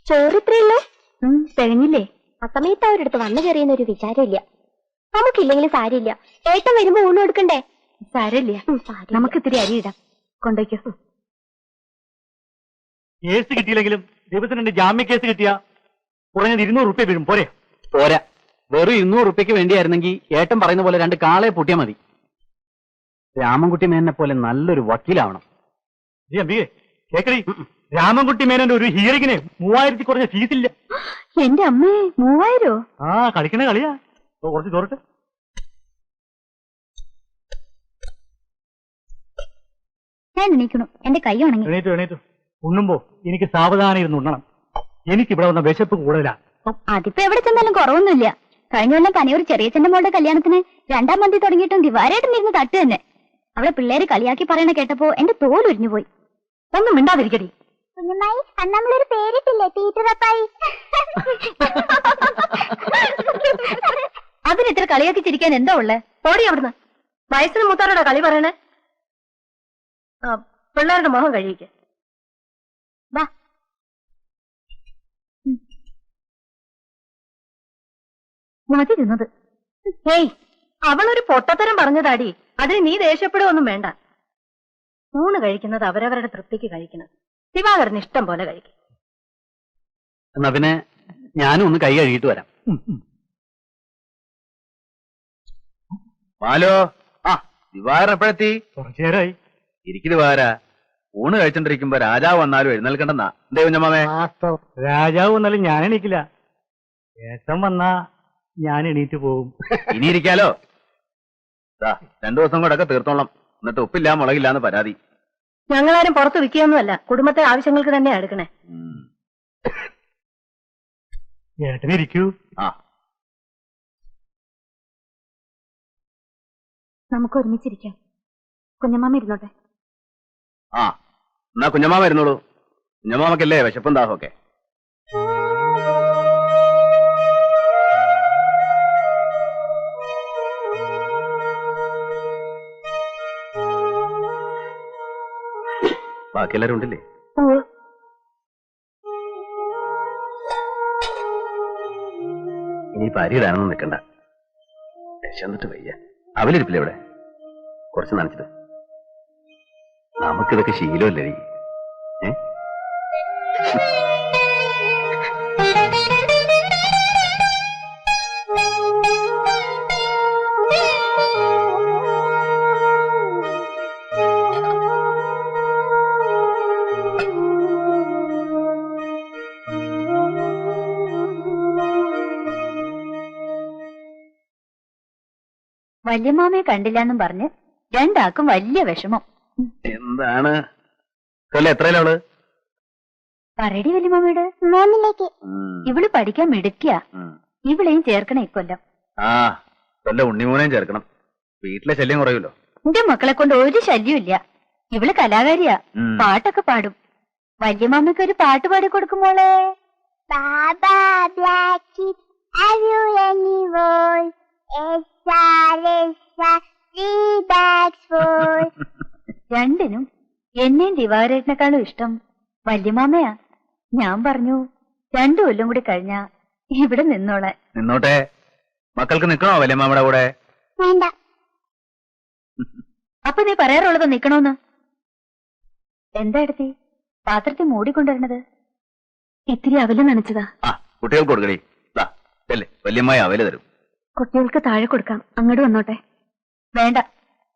ചോറിത്രയുള്ളൂ. തികഞ്ഞില്ലേ? ആ സമയത്ത് അവരെടുത്ത് വന്നു കയറിയെന്നൊരു വിചാരമില്ല. നമുക്കില്ലെങ്കിലും സാരില്ല. ഏട്ടൻ വരുമ്പോ ഊണ് കൊടുക്കണ്ടേ? സാരമില്ല, നമുക്ക് ഇത്തിരി അരി ഇടാം. കൊണ്ടോയ്ക്കോ. കേസ് കിട്ടിയില്ലെങ്കിലും ദിവസം 2 ജാമ്യ കേസ് കിട്ടിയ കുറഞ്ഞത് 200 റുപ്യ വീഴും. പോരെ? പോരാ, വെറും 200 റുപ്യക്ക് വേണ്ടിയായിരുന്നെങ്കിൽ ഏട്ടൻ പറയുന്ന പോലെ 2 കാളയെ പൂട്ടിയാൽ മതി. രാമൻകുട്ടി മേനെ പോലെ നല്ലൊരു വക്കീലാവണം. കേക്കടി, രാമൻകുട്ടി മേനന്റെ ഒരു ഹിയറിങ്ങിന് 3000 കുറഞ്ഞ ഫീസില്ല. എന്റെ അമ്മേ, 3000? ആ, കളിക്കണ കളിയാ. കുറച്ച് ചോറിട്ട്. ഞാൻ എണീക്കണു, എന്റെ കൈ ഉണങ്ങി. എണീറ്റു. ഉണ്ണുമ്പോ എനിക്ക് സാവധാനം ഇരുന്ന് ഉണ്ണണം. എനിക്കിവിടെ വന്ന വിശപ്പ് കൂടുതലാ. അതിപ്പോ എവിടെ ചെന്നാലും കുറവൊന്നുമില്ല. കഴിഞ്ഞ കൊല്ലം പനയൂർ ചെറിയച്ഛന്റെ മോളുടെ കല്യാണത്തിന് 2ാം മന്തി തുടങ്ങിയിട്ടും ദിവാരേട്ടനിരുന്ന് തട്ട് തന്നെ. അവിടെ പിള്ളേര് കളിയാക്കി പറയണ കേട്ടപ്പോ എന്റെ തോലുരിഞ്ഞു പോയി. ഒന്നും മിണ്ടാതിരിക്കടി. കുഞ്ഞമ്മായി, നമ്മളൊരു പേരിട്ടില്ലേ, ടീച്ചറപ്പായി. അതിനിത്ര കളിയാക്കി ചിരിക്കാൻ എന്താ ഉള്ളേ? ഓടി അവിടുന്ന്. വയസ്സിന് മൂത്താരോടാ കളി പറയണേ? പിള്ളേരുടെ മോഹം കഴിയിക്ക്. വാ. മതി തിന്നത്. ഹേയ്, അവളൊരു പൊട്ടത്തരം പറഞ്ഞതാടി. അതിന് നീ ദേഷ്യപ്പെടുകയൊന്നും വേണ്ട. ഊണ് കഴിക്കുന്നത് അവരവരുടെ തൃപ്തിക്ക് കഴിക്കണം. ദിവാകരന് ഇഷ്ടം പോലെ കഴിക്കും. എന്നാ പിന്നെ ഞാനും ഒന്ന് കൈ കഴുകിയിട്ട് വരാം. മാലോ, ദിവാകരൻ എപ്പോഴെത്തി? കുറച്ചു നേരമായി. ഇരിക്കു ദിവാകര. ഊണ് കഴിച്ചോണ്ടിരിക്കുമ്പോ രാജാവ് വന്നാലും എഴുന്നേൽക്കണ്ടെന്നാ. എന്തേ കുഞ്ഞമ്മാമേ? രാജാവ് വന്നാലും ഞാൻ എണീക്കില്ല. ഏട്ടൻ വന്നാ ഞാൻ എണീറ്റ് പോകും. ഇനി ഇരിക്കാലോ. 2 ദിവസം കൂടെ തീർത്തോളാം. എന്നിട്ട് ഉപ്പില്ല മുളകില്ലാന്ന് പരാതി. ഞങ്ങളാരും പുറത്ത് വിൽക്കുകയൊന്നുമല്ല, കുടുംബത്തെ ആവശ്യങ്ങൾക്ക് തന്നെ എടുക്കണേ. ഏട്ടനിരിക്കൂ. നമുക്ക് ഒരുമിച്ചിരിക്കാം. കുഞ്ഞമ്മാമ ഇരുന്നോട്ടെ. എന്നാ കുഞ്ഞമ്മാമ വരുന്നോളൂ. കുഞ്ഞമ്മാമക്കല്ലേ വിശപ്പും ദാഹമൊക്കെ. ബാക്കിയെല്ലാരും ഉണ്ടല്ലേ? ഇനിയിപ്പോ അരി ഇടാനൊന്നും നിൽക്കണ്ട. എന്നിട്ട് വയ്യ. അവലിരിപ്പില്ല ഇവിടെ? കുറച്ച് നനച്ചിട്ട്. നമുക്കിതൊക്കെ ശീലമല്ലേ? വല്യമാമയെ കണ്ടില്ലെന്നും പറഞ്ഞ് 2 ആൾക്കും വലിയ വിഷമം. എന്താണ്? എത്രയിലവള്? പറയടി വല്യമാമയോട്. 3ലേക്ക്. ഇവള് പഠിക്കാൻ മിടുക്കിയ. ഇവളെയും ചേർക്കണ ഇക്കൊല്ലം. ഉണ്ണിമൂനെയും ചേർക്കണം. വീട്ടിലെ ശല്യം കുറയുമല്ലോ. എന്റെ മക്കളെ കൊണ്ട് ഒരു ശല്യമില്ല. ഇവള് കലാകാരിയാ. പാട്ടൊക്കെ പാടും. വല്യമാമയ്ക്ക് ഒരു പാട്ട് പാടി കൊടുക്കുമോളെ. രണ്ടിനും എന്നെയും ദിവാകരേട്ടനെക്കാളും ഇഷ്ടം വല്യമാമയാ. ഞാൻ പറഞ്ഞു 2 കൊല്ലം കൂടി കഴിഞ്ഞാ ഇവിടെ നിന്നോളെ. നിന്നോട്ടെ. മക്കൾക്ക് നിക്കണോ വല്യമാമയുടെ കൂടെ? വേണ്ട. അപ്പൊ നീ പറയാറുള്ളത് നിക്കണോന്ന്? എന്താ എടുത്തി പാത്രത്തിൽ മൂടിക്കൊണ്ടുവരണത്? ഇത്തിരി അവല് നനച്ചതാ. കുട്ടികൾക്ക് കൊടുക്കണേ. വല്യമ്മായി അവല് തരും. കുട്ടികൾക്ക് താഴെ കൊടുക്കാം. അങ്ങോട്ട് വന്നോട്ടെ. വേണ്ട,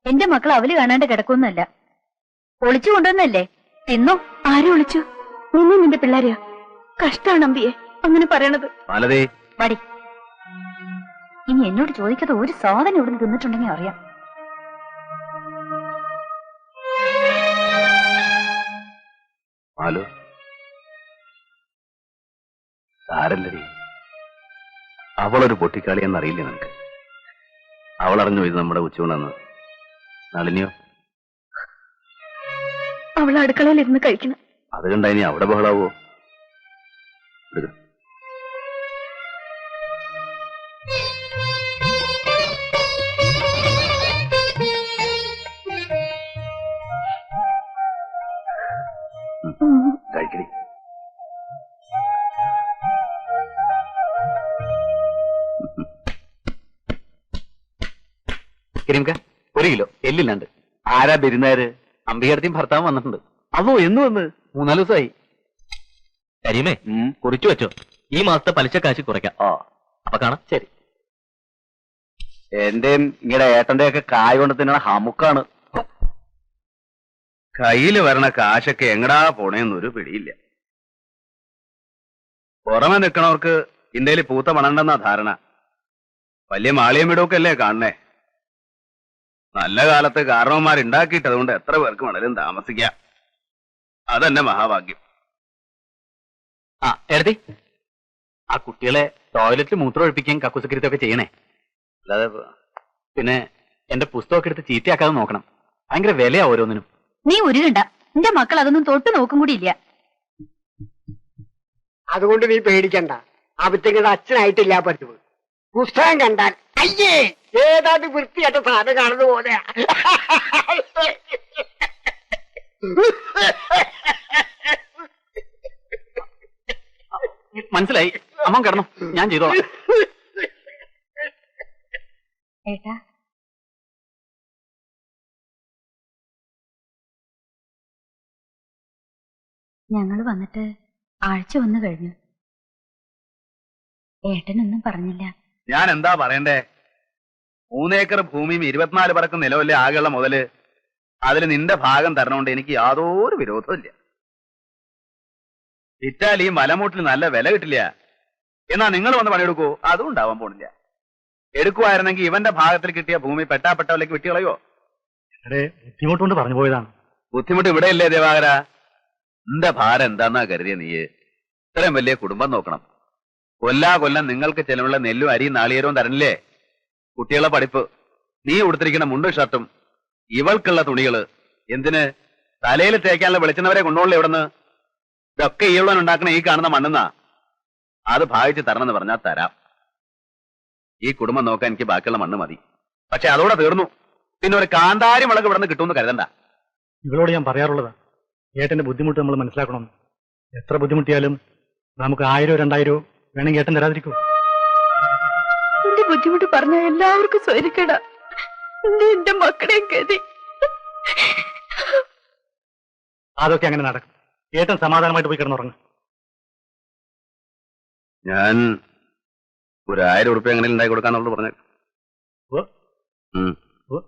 എന്റെ മക്കൾ അവല് കാണാണ്ട് കിടക്കൊന്നുമല്ല. ഒളിച്ചു കൊണ്ടുവന്നല്ലേ? തിന്നോ. ആരും ഒളിച്ചു? നിന്നെ നിന്റെ പിള്ളേരെയാ. കഷ്ടാണ് അമ്പിയെ അങ്ങനെ പറയണത്. പടി. ഇനി എന്നോട് ചോദിക്കാതെ ഒരു സാധനം ഇവിടുന്ന് തിന്നിട്ടുണ്ടെങ്കിൽ അറിയാം. സാരല്ലടി, അവളൊരു പൊട്ടിക്കാളി എന്നറിയില്ലേ നിനക്ക്? അവളറിഞ്ഞു ഇത് നമ്മുടെ ഉച്ചൂണെന്ന്. നളിനിയോ? അവൾ അടുക്കളയിലിരുന്ന് കഴിക്കണം. അത് കണ്ട ഇനി അവിടെ ബഹളാവോ? കഴിക്കടി. കിരീംക്ക 1 കിലോ എല്ലില്ലാണ്ട്. ആരാ ബിരുന്നാര്? അമ്പികടത്തിയും ഭർത്താവും വന്നിട്ടുണ്ട്. അതോ എന്ന് വന്ന്? 3-4 ദിവസമായി. കരീമേ കുറിച്ചു വെച്ചോ, ഈ മാസത്തെ പലിശ കാശ് കുറയ്ക്കാം. ഓ, അപ്പൊ കാണാം. ശരി. എന്റെയും ഇങ്ങടെ ഏട്ടന്റെ ഒക്കെ കായ് കൊണ്ട് തിന്നണ ഹമുക്കാണ്. കയ്യില് വരണ കാശൊക്കെ എങ്ങടാ പോണേന്നൊരു പിടിയില്ല. പുറമെ നിൽക്കണവർക്ക് ഇന്ത്യയിൽ പൂത്ത മണണ്ടെന്നാ ധാരണ. വലിയ മാളിയം വീടൊക്കെ അല്ലേ കാണണേ. നല്ല കാലത്ത് കാരണവന്മാരുണ്ടാക്കിയിട്ടതുകൊണ്ട് എത്ര പേർക്ക് വേണേലും താമസിക്കാം. അതെന്നെ മഹാഭാഗ്യം. ആ എടത്തി, ആ കുട്ടികളെ ടോയ്ലറ്റിൽ മൂത്രം ഒഴിപ്പിക്കുകയും കക്കുസക്കരിത്തൊക്കെ ചെയ്യണേ. അല്ലാതെ പിന്നെ എന്റെ പുസ്തകമൊക്കെ എടുത്ത് ചീത്തയാക്കാതെ നോക്കണം. ഭയങ്കര വിലയാ ഓരോന്നിനും. നീ ഉരുകണ്ട, എന്റെ മക്കൾ അതൊന്നും തൊട്ട് നോക്കും കൂടി ഇല്ല. അതുകൊണ്ട് നീ പേടിക്കണ്ട. അവിറ്റങ്ങളുടെ അച്ഛനായിട്ടില്ല പറ്റും. പുസ്തകം കണ്ടാൽ അയ്യേ ഏതാണ്ട് വൃത്തിയായിട്ട സാധനം കാണുന്ന പോലെ. മനസ്സിലായി. അമ്മ കിടന്നു, ഞാൻ ചെയ്തോളാം. ഏട്ടാ, ഞങ്ങള് വന്നിട്ട് ആഴ്ച 1 കഴിഞ്ഞു. ഏട്ടനൊന്നും പറഞ്ഞില്ല. ഞാൻ എന്താ പറയണ്ടേ? 3 ഏക്കർ ഭൂമിയും 24 പറക്കും നിലവല്ലേ ആകെയുള്ള മുതല്. അതിൽ നിന്റെ ഭാഗം തരണോണ്ട് എനിക്ക് യാതൊരു വിരോധവും ഇല്ല. വിറ്റാൽ ഈ മലമൂട്ടിൽ നല്ല വില കിട്ടില്ല. എന്നാ നിങ്ങൾ വന്ന് പണിയെടുക്കൂ, അതും ഉണ്ടാവാൻ പോണില്ല. എടുക്കുവായിരുന്നെങ്കിൽ ഇവന്റെ ഭാഗത്തിൽ കിട്ടിയ ഭൂമി പെട്ടാപ്പെട്ടവലേക്ക് വിട്ടുകളയോ? എടേ ബുദ്ധിമുട്ടുകൊണ്ട് പറഞ്ഞു പോയതാണ്. ബുദ്ധിമുട്ട് ഇവിടെയല്ലേ ദേവാകര? നിന്റെ ഭാരം എന്താന്നാ കരുതിയ നീ? ഇത്രയും വലിയ കുടുംബം നോക്കണം. കൊല്ലം നിങ്ങൾക്ക് ചെലവുള്ള നെല്ലും അരിയും നാളികേരവും തരണില്ലേ? കുട്ടികളുടെ പഠിപ്പ്, നീ ഉടുത്തിരിക്കുന്ന മുണ്ടും ഷർട്ടും, ഇവൾക്കുള്ള തുണികള്, എന്തിന് തലയിൽ തേക്കാനുള്ള വെളിച്ചെണ്ണവരെ കൊണ്ടുപോകണല്ലോ ഇവിടുന്ന്. ഇതൊക്കെ ഈവളൻ ഉണ്ടാക്കണ ഈ കാണുന്ന മണ്ണെന്നാ. അത് ഭാവിച്ച് തരണമെന്ന് പറഞ്ഞാൽ തരാം. ഈ കുടുംബം നോക്കാൻ എനിക്ക് ബാക്കിയുള്ള മണ്ണ് മതി. പക്ഷെ അതോടെ തീർന്നു. പിന്നെ ഒരു കാന്താരി മുളക് ഇവിടെ നിന്ന് കിട്ടുമെന്ന് കരുതണ്ട. ഇവളോട് ഞാൻ പറയാറുള്ളതാ, ഏട്ടന്റെ ബുദ്ധിമുട്ട് നമ്മൾ മനസ്സിലാക്കണം. എത്ര ബുദ്ധിമുട്ടിയാലും നമുക്ക് 1000-2000 വേണമെങ്കിൽ ഏട്ടൻ തരാതിരിക്കൂ. എന്റെ ബുദ്ധിമുട്ട് പറഞ്ഞ എല്ലാവർക്കും സ്വരിക്കട. എന്റെ മക്കളെയും ഗതി. അതൊക്കെ അങ്ങനെ നടക്കും. ഏട്ടൻ സമാധാനമായിട്ട് പോയി കിടന്നുറങ്ങും. ഞാൻ ഒരു 1000 ഉറുപ്പ്യ എങ്ങനെ ഉണ്ടാക്കി കൊടുക്കാന്നുള്ളത് പറഞ്ഞു. ഓ, ഓ.